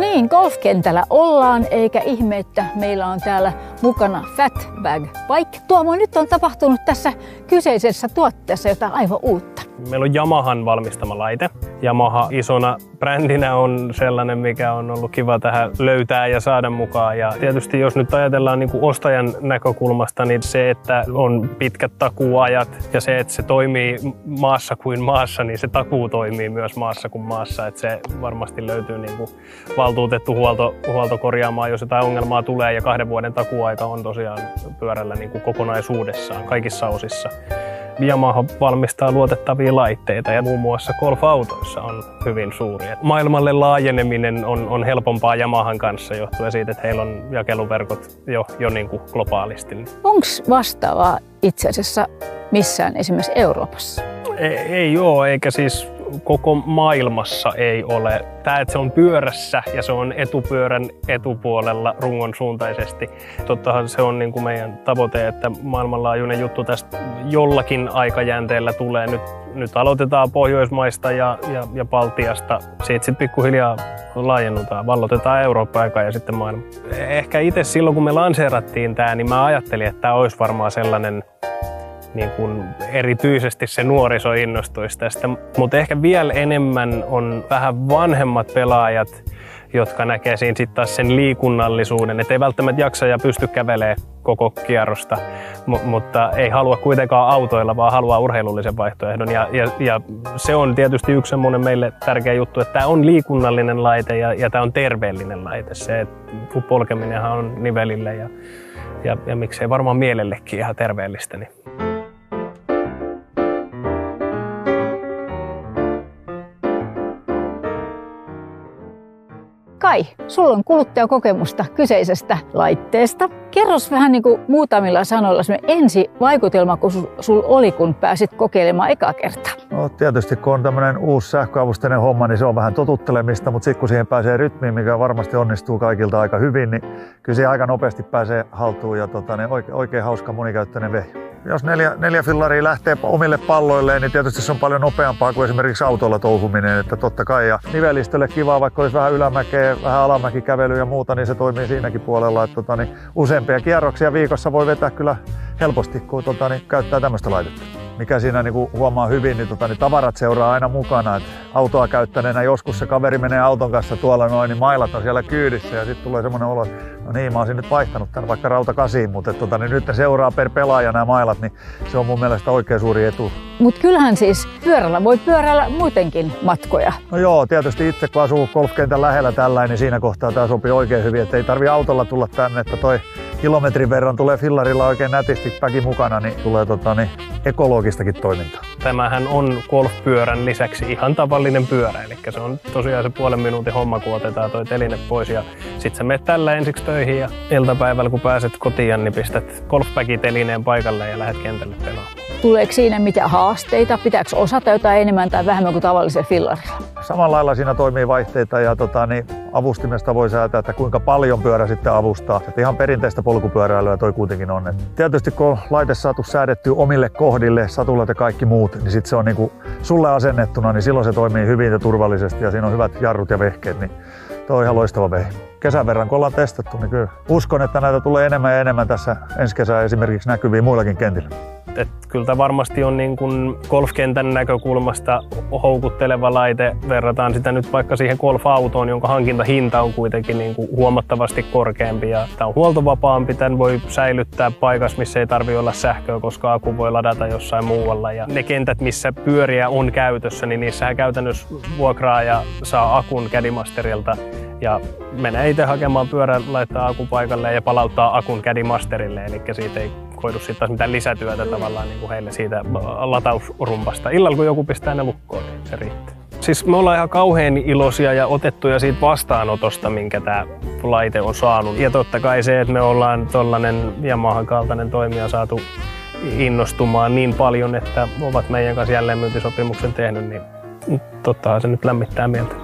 niin, golfkentällä ollaan, eikä ihme, että meillä on täällä mukana Fatbag Bike. Tuomo, nyt on tapahtunut tässä kyseisessä tuotteessa jotain aivan uutta. Meillä on Yamahan valmistama laite. Yamaha isona brändinä on sellainen, mikä on ollut kiva tähän löytää ja saada mukaan. Ja tietysti jos nyt ajatellaan niin kuin ostajan näkökulmasta, niin se, että on pitkät takuuajat ja se, että se toimii maassa kuin maassa, niin se takuu toimii myös maassa kuin maassa. Että se varmasti löytyy niin kuin valtuutettu huolto korjaamaan, jos jotain ongelmaa tulee. Ja 2 vuoden takuuaika on tosiaan pyörällä niin kuin kokonaisuudessaan kaikissa osissa. Yamaha valmistaa luotettavia laitteita ja muun muassa golfautoissa on hyvin suuri. Maailmalle laajeneminen on helpompaa Yamahan kanssa johtuen siitä, että heillä on jakeluverkot jo niin kuin globaalisti. Onko vastaavaa itse asiassa missään esimerkiksi Euroopassa? Ei ole, eikä siis koko maailmassa ei ole. Tämä, että se on pyörässä ja se on etupyörän etupuolella rungon suuntaisesti. Tottahan se on niin kuin meidän tavoite, että maailmanlaajuinen juttu tästä jollakin aikajänteellä tulee. Nyt aloitetaan Pohjoismaista ja Baltiasta. Siitä sitten pikkuhiljaa laajennutaan, vallotetaan Eurooppa-aikaa ja sitten maailma. Ehkä itse silloin, kun me lanseerattiin tämä, niin mä ajattelin, että tämä olisi varmaan sellainen niin kuin erityisesti se nuoriso innostuisi tästä, mutta ehkä vielä enemmän on vähän vanhemmat pelaajat, jotka näkee siinä sitten taas sen liikunnallisuuden, että ei välttämättä jaksa ja pysty kävelemään koko kierrosta, mutta ei halua kuitenkaan autoilla, vaan haluaa urheilullisen vaihtoehdon. Ja se on tietysti yksi semmoinen meille tärkeä juttu, että tämä on liikunnallinen laite ja tämä on terveellinen laite. Se, että polkeminenhan on nivelille ja miksei varmaan mielellekin ihan terveellistä. Niin. Kai, sulla on kuluttajakokemusta kyseisestä laitteesta. Kerros vähän niin kuin muutamilla sanoilla ensi vaikutelma, kun sulla oli, kun pääsit kokeilemaan ekaa kertaa. No tietysti kun on tämmöinen uusi sähköavusteinen homma, niin se on vähän totuttelemista, mutta sitten kun siihen pääsee rytmiin, mikä varmasti onnistuu kaikilta aika hyvin, niin kyllä siihen aika nopeasti pääsee haltuun ja oikein hauska monikäyttöinen vehje. Jos 4 fillaria lähtee omille palloilleen, niin tietysti se on paljon nopeampaa kuin esimerkiksi autolla touhuminen, että totta kai. Ja nivelistölle kivaa, vaikka olisi vähän ylämäkeä, vähän alamäkikävelyä ja muuta, niin se toimii siinäkin puolella. Että useampia kierroksia viikossa voi vetää kyllä helposti, kun käyttää tämmöistä laitetta. Mikä siinä huomaa hyvin, niin tavarat seuraa aina mukana. Et autoa käyttäneenä joskus se kaveri menee auton kanssa tuolla noin, niin mailat on siellä kyydissä ja sitten tulee semmoinen olo, että no niin, mä oon nyt vaihtanut tämän vaikka rauta 8, mutta niin nyt ne seuraa per pelaaja nämä mailat, niin se on mun mielestä oikein suuri etu. Mutta kyllähän siis pyörällä voi pyöräillä muutenkin matkoja. No joo, tietysti itse kun asuu golfkentän lähellä tällainen, niin siinä kohtaa tämä sopii oikein hyvin, että ei tarvi autolla tulla tänne, että toi kilometrin verran tulee fillarilla oikein nätisti päki mukana, niin tulee ekologistakin toimintaa. Tämähän on golfpyörän lisäksi ihan tavallinen pyörä, eli se on tosiaan se puolen minuutin homma, kun otetaan toi teline pois ja sit sä menet tällä ensiksi töihin ja iltapäivällä kun pääset kotiin, niin pistät golfbag-telineen paikalle ja lähdet kentälle pelaamaan. Tuleeko siinä mitään haasteita? Pitääkö osata jotain enemmän tai vähemmän kuin tavallisen fillarilla? Samalla lailla siinä toimii vaihteita ja avustimesta voi säätää, että kuinka paljon pyörä sitten avustaa. Että ihan perinteistä polkupyöräilyä toi kuitenkin on. Et tietysti kun on laite saatu säädettyä omille kohdille, satulat ja kaikki muut, niin sit se on sulle asennettuna, niin silloin se toimii hyvin ja turvallisesti ja siinä on hyvät jarrut ja vehkeet. Niin toi on ihan loistava vehje. Kesän verran kun ollaan testattu, niin kyllä uskon, että näitä tulee enemmän ja enemmän tässä ensi kesää esimerkiksi näkyviin muillakin kentillä. Kyllä tämä varmasti on niin kuin golfkentän näkökulmasta houkutteleva laite. Verrataan sitä nyt vaikka siihen golfautoon, jonka hankintahinta on kuitenkin niin kuin huomattavasti korkeampi. Ja tämä on huoltovapaampi, tämän voi säilyttää paikassa, missä ei tarvitse olla sähköä, koska akku voi ladata jossain muualla. Ja ne kentät, missä pyöriä on käytössä, niin niissähän käytännössä vuokraaja saa akun Caddymasterilta ja menee itse hakemaan pyörän, laittaa akun paikalle ja palauttaa akun Caddymasterille, eli siitä ei koidu sitten taas mitään lisätyötä tavallaan niin kuin heille siitä latausrumpasta. Illalla kun joku pistää ne lukkoon, niin se riittää. Siis me ollaan ihan kauhean iloisia ja otettuja siitä vastaanotosta, minkä tämä laite on saanut. Ja totta kai se, että me ollaan tollainen Yamahan kaltainen toimija saatu innostumaan niin paljon, että ovat meidän kanssa jälleenmyyntisopimuksen tehnyt, niin tottahan se nyt lämmittää mieltä.